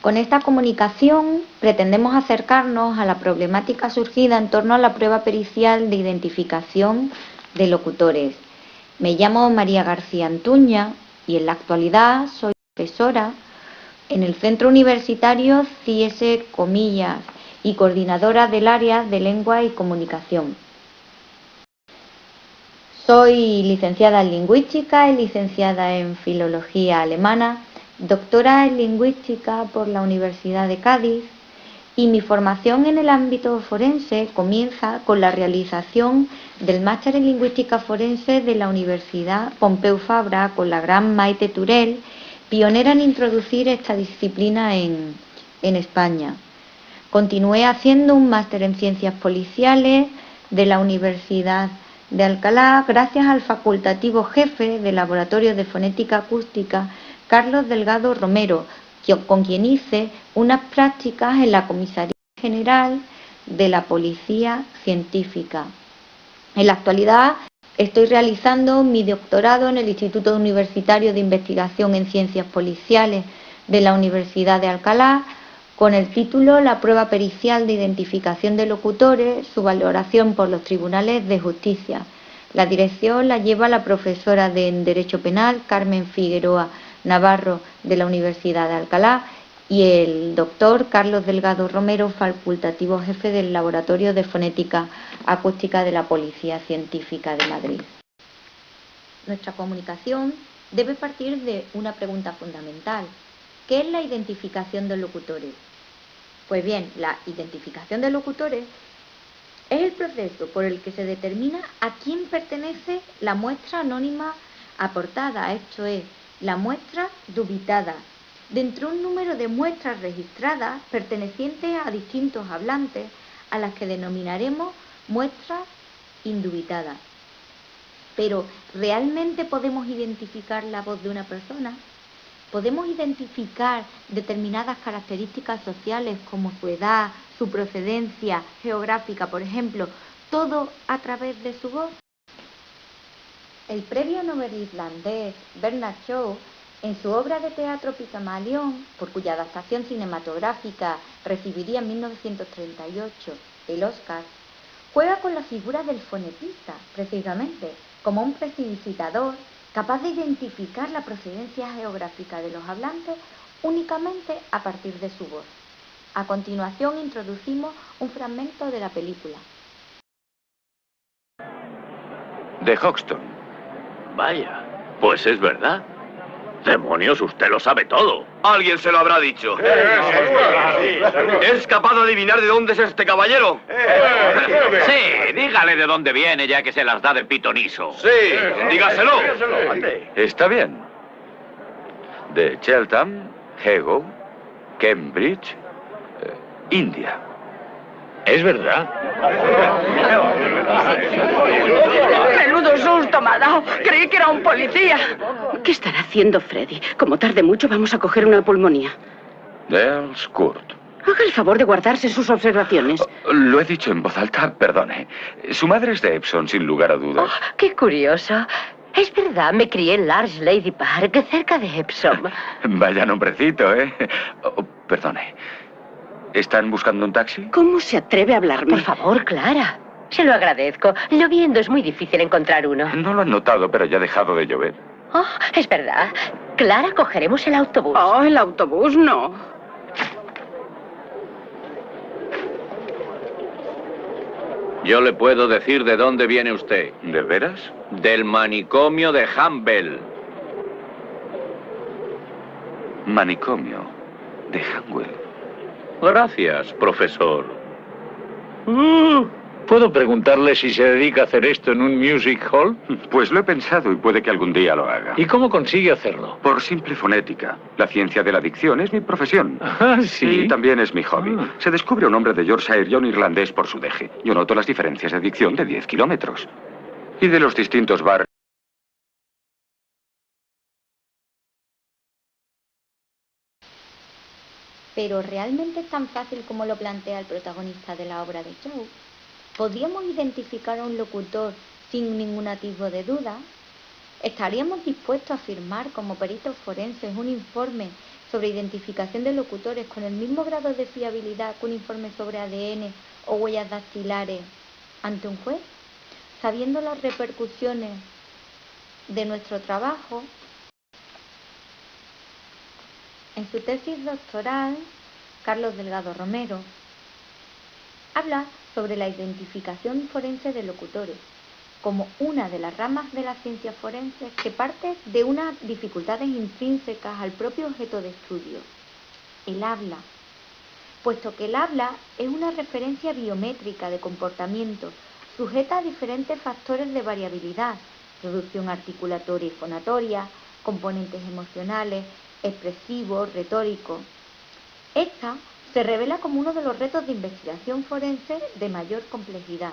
Con esta comunicación pretendemos acercarnos a la problemática surgida en torno a la prueba pericial de identificación de locutores. Me llamo María García Antuña y en la actualidad soy profesora en el Centro Universitario CIESE Comillas y coordinadora del área de lengua y comunicación. Soy licenciada en lingüística y licenciada en filología alemana, doctora en lingüística por la Universidad de Cádiz, y mi formación en el ámbito forense comienza con la realización del máster en lingüística forense de la Universidad Pompeu Fabra con la gran Maite Turel, pionera en introducir esta disciplina en España. Continué haciendo un máster en ciencias policiales de la Universidad de Alcalá gracias al facultativo jefe del Laboratorio de Fonética Acústica, Carlos Delgado Romero, con quien hice unas prácticas en la Comisaría General de la Policía Científica. En la actualidad estoy realizando mi doctorado en el Instituto Universitario de Investigación en Ciencias Policiales de la Universidad de Alcalá, con el título La prueba pericial de identificación de locutores, su valoración por los tribunales de justicia. La dirección la lleva la profesora de Derecho Penal, Carmen Figueroa Navarro, de la Universidad de Alcalá, y el doctor Carlos Delgado Romero, facultativo jefe del Laboratorio de Fonética Acústica de la Policía Científica de Madrid. Nuestra comunicación debe partir de una pregunta fundamental. ¿Qué es la identificación de locutores? Pues bien, la identificación de locutores es el proceso por el que se determina a quién pertenece la muestra anónima aportada, esto es, la muestra dubitada, dentro de un número de muestras registradas pertenecientes a distintos hablantes, a las que denominaremos muestras indubitadas. Pero, ¿realmente podemos identificar la voz de una persona? ¿Podemos identificar determinadas características sociales como su edad, su procedencia geográfica, por ejemplo, todo a través de su voz? El premio Nobel irlandés Bernard Shaw, en su obra de teatro Pygmalion, por cuya adaptación cinematográfica recibiría en 1938 el Oscar, juega con la figura del fonetista, precisamente, como un prestidigitador capaz de identificar la procedencia geográfica de los hablantes únicamente a partir de su voz. A continuación introducimos un fragmento de la película. De Hoxton. Vaya, pues es verdad. Demonios, usted lo sabe todo. Alguien se lo habrá dicho. ¿Es capaz de adivinar de dónde es este caballero? Sí, dígale de dónde viene, ya que se las da de pitoniso. Sí, dígaselo. Está bien. De Cheltenham, Hego, Cambridge, India. Es verdad. Menudo susto me ha dado. Creí que era un policía. ¿Qué estará haciendo Freddy? Como tarde mucho, vamos a coger una pulmonía. Earls Court. Haga el favor de guardarse sus observaciones. Lo he dicho en voz alta, perdone. Su madre es de Epsom, sin lugar a dudas. Oh, qué curioso. Es verdad, me crié en Large Lady Park, cerca de Epsom. Vaya nombrecito, ¿eh? Oh, perdone. ¿Están buscando un taxi? ¿Cómo se atreve a hablarme? Por favor, Clara. Se lo agradezco. Lloviendo es muy difícil encontrar uno. No lo han notado, pero ya ha dejado de llover. Oh, es verdad. Clara, cogeremos el autobús. Oh, el autobús no. Yo le puedo decir de dónde viene usted. ¿De veras? Del manicomio de Hanwell. Manicomio de Hanwell. Gracias, profesor. ¿Puedo preguntarle si se dedica a hacer esto en un music hall? Pues lo he pensado y puede que algún día lo haga. ¿Y cómo consigue hacerlo? Por simple fonética. La ciencia de la dicción es mi profesión. Ah, ¿sí? Y también es mi hobby. Ah. Se descubre un hombre de Yorkshire y un irlandés por su deje. Yo noto las diferencias de dicción de 10 kilómetros. Y de los distintos barrios. Pero ¿realmente es tan fácil como lo plantea el protagonista de la obra de Shaw? ¿Podríamos identificar a un locutor sin ningún atisbo de duda? ¿Estaríamos dispuestos a firmar como peritos forenses un informe sobre identificación de locutores con el mismo grado de fiabilidad que un informe sobre ADN o huellas dactilares ante un juez? Sabiendo las repercusiones de nuestro trabajo, en su tesis doctoral, Carlos Delgado Romero habla sobre la identificación forense de locutores como una de las ramas de la ciencia forense que parte de unas dificultades intrínsecas al propio objeto de estudio, el habla, puesto que el habla es una referencia biométrica de comportamiento sujeta a diferentes factores de variabilidad, producción articulatoria y fonatoria, componentes emocionales, expresivos, retóricos. Esta se revela como uno de los retos de investigación forense de mayor complejidad.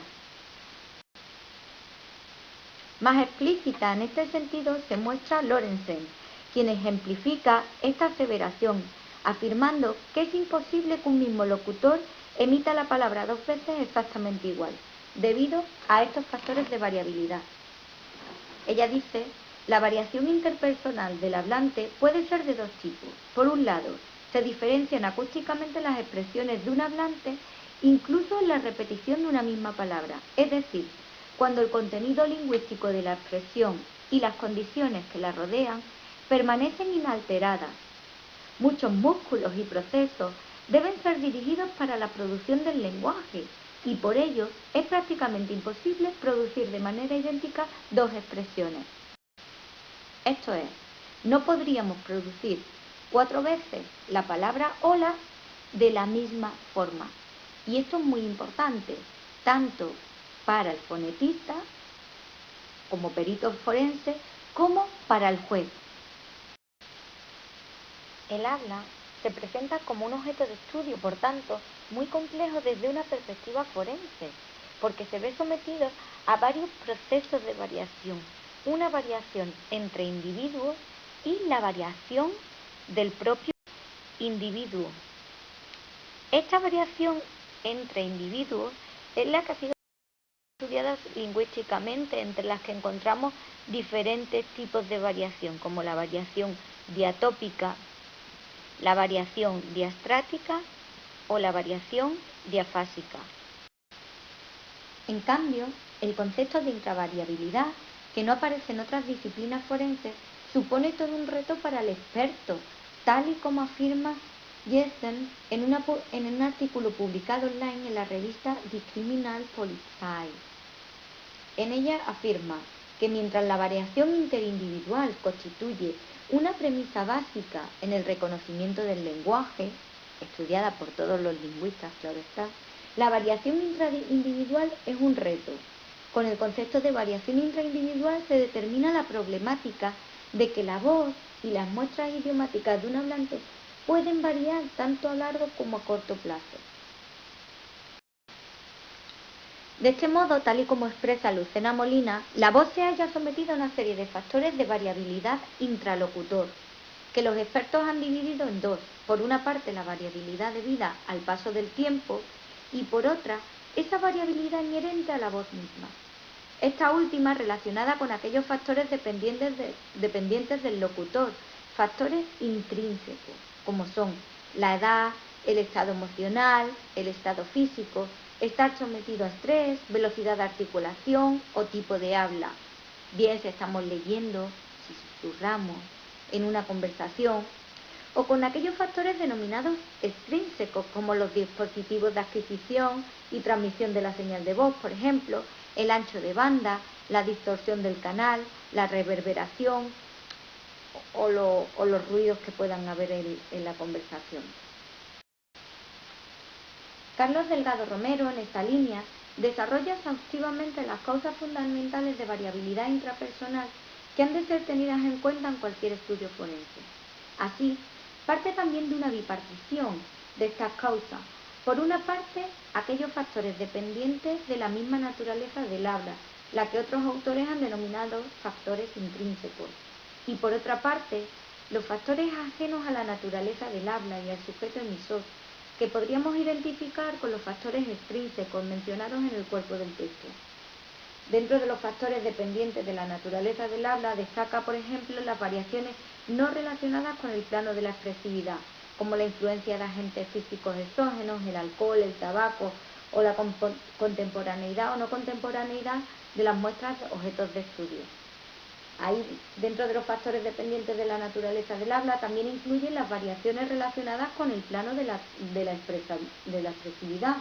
Más explícita en este sentido se muestra Lorenzen, quien ejemplifica esta aseveración, afirmando que es imposible que un mismo locutor emita la palabra 2 veces exactamente igual, debido a estos factores de variabilidad. Ella dice, la variación interpersonal del hablante puede ser de dos tipos. Por un lado, se diferencian acústicamente las expresiones de un hablante, incluso en la repetición de una misma palabra, es decir, cuando el contenido lingüístico de la expresión y las condiciones que la rodean permanecen inalteradas. Muchos músculos y procesos deben ser dirigidos para la producción del lenguaje y por ello es prácticamente imposible producir de manera idéntica dos expresiones. Esto es, no podríamos producir 4 veces la palabra hola de la misma forma. Y esto es muy importante, tanto para el fonetista, como perito forense, como para el juez. El habla se presenta como un objeto de estudio, por tanto, muy complejo desde una perspectiva forense, porque se ve sometido a varios procesos de variación. Una variación entre individuos y la variación del propio individuo. Esta variación entre individuos es la que ha sido estudiada lingüísticamente, entre las que encontramos diferentes tipos de variación, como la variación diatópica, la variación diastrática o la variación diafásica. En cambio, el concepto de intravariabilidad, que no aparece en otras disciplinas forenses, supone todo un reto para el experto, tal y como afirma Jessen en un artículo publicado online en la revista The Criminal Polizei. En ella afirma que mientras la variación interindividual constituye una premisa básica en el reconocimiento del lenguaje, estudiada por todos los lingüistas, claro está, la variación intraindividual es un reto. Con el concepto de variación intraindividual se determina la problemática de que la voz y las muestras idiomáticas de un hablante pueden variar tanto a largo como a corto plazo. De este modo, tal y como expresa Lucena Molina, la voz se halla sometida a una serie de factores de variabilidad intralocutor, que los expertos han dividido en dos. Por una parte, la variabilidad debida al paso del tiempo y por otra, esa variabilidad inherente a la voz misma. Esta última relacionada con aquellos factores dependientes del locutor, factores intrínsecos, como son la edad, el estado emocional, el estado físico, estar sometido a estrés, velocidad de articulación o tipo de habla. Bien si estamos leyendo, si susurramos en una conversación, o con aquellos factores denominados extrínsecos, como los dispositivos de adquisición y transmisión de la señal de voz, por ejemplo, el ancho de banda, la distorsión del canal, la reverberación o los ruidos que puedan haber en la conversación. Carlos Delgado Romero, en esta línea, desarrolla exhaustivamente las causas fundamentales de variabilidad intrapersonal que han de ser tenidas en cuenta en cualquier estudio forense. Así, parte también de una bipartición de estas causas. Por una parte, aquellos factores dependientes de la misma naturaleza del habla, la que otros autores han denominado factores intrínsecos. Y por otra parte, los factores ajenos a la naturaleza del habla y al sujeto emisor, que podríamos identificar con los factores extrínsecos mencionados en el cuerpo del texto. Dentro de los factores dependientes de la naturaleza del habla destaca, por ejemplo, las variaciones no relacionadas con el plano de la expresividad, como la influencia de agentes físicos exógenos, el alcohol, el tabaco o la contemporaneidad o no contemporaneidad de las muestras de objetos de estudio. Ahí, dentro de los factores dependientes de la naturaleza del habla, también incluyen las variaciones relacionadas con el plano de la expresividad,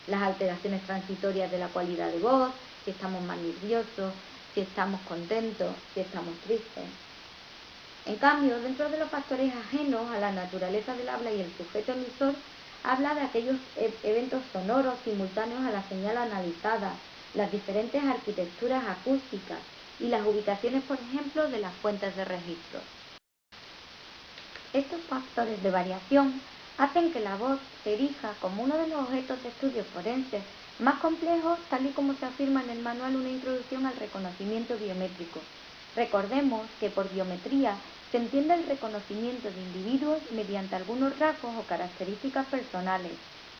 las alteraciones transitorias de la cualidad de voz, si estamos más nerviosos, si estamos contentos, si estamos tristes. En cambio, dentro de los factores ajenos a la naturaleza del habla y el sujeto emisor, habla de aquellos eventos sonoros simultáneos a la señal analizada, las diferentes arquitecturas acústicas y las ubicaciones, por ejemplo, de las fuentes de registro. Estos factores de variación hacen que la voz se erija como uno de los objetos de estudio forenses más complejos, tal y como se afirma en el manual Una introducción al reconocimiento biométrico. Recordemos que por biometría se entiende el reconocimiento de individuos mediante algunos rasgos o características personales,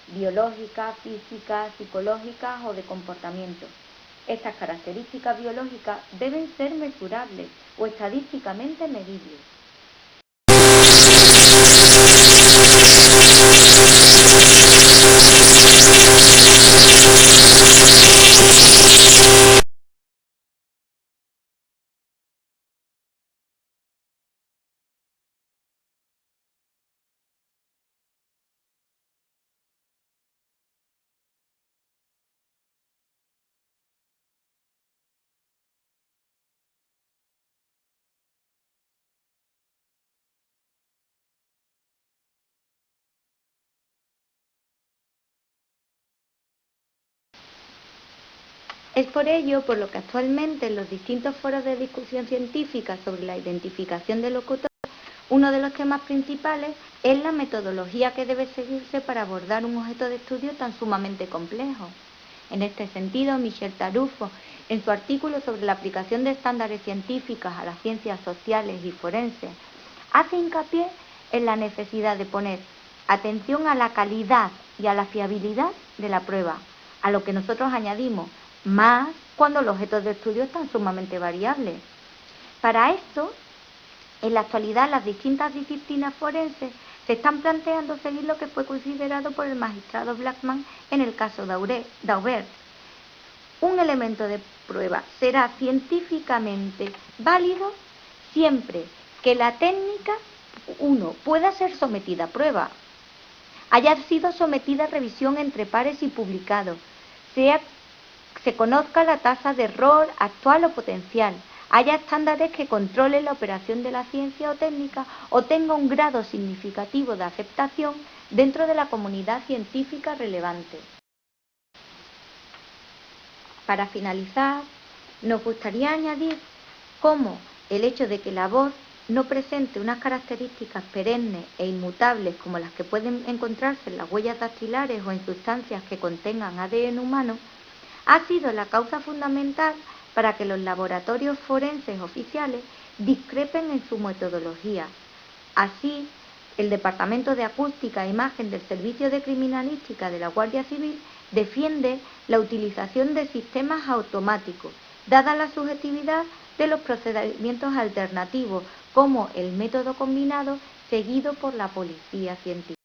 biológicas, físicas, psicológicas o de comportamiento. Estas características biológicas deben ser mesurables o estadísticamente medibles. Es por ello por lo que actualmente en los distintos foros de discusión científica sobre la identificación del locutor, uno de los temas principales es la metodología que debe seguirse para abordar un objeto de estudio tan sumamente complejo. En este sentido, Michel Tarufo, en su artículo sobre la aplicación de estándares científicos a las ciencias sociales y forenses, hace hincapié en la necesidad de poner atención a la calidad y a la fiabilidad de la prueba, a lo que nosotros añadimos, más cuando los objetos de estudio están sumamente variables. Para esto, en la actualidad las distintas disciplinas forenses se están planteando seguir lo que fue considerado por el magistrado Blackman en el caso Daubert. Un elemento de prueba será científicamente válido siempre que la técnica, pueda ser sometida a prueba, haya sido sometida a revisión entre pares y publicado, se conozca la tasa de error actual o potencial, haya estándares que controlen la operación de la ciencia o técnica o tenga un grado significativo de aceptación dentro de la comunidad científica relevante. Para finalizar, nos gustaría añadir cómo el hecho de que la voz no presente unas características perennes e inmutables como las que pueden encontrarse en las huellas dactilares o en sustancias que contengan ADN humano, ha sido la causa fundamental para que los laboratorios forenses oficiales discrepen en su metodología. Así, el Departamento de Acústica e Imagen del Servicio de Criminalística de la Guardia Civil defiende la utilización de sistemas automáticos, dada la subjetividad de los procedimientos alternativos, como el método combinado seguido por la policía científica.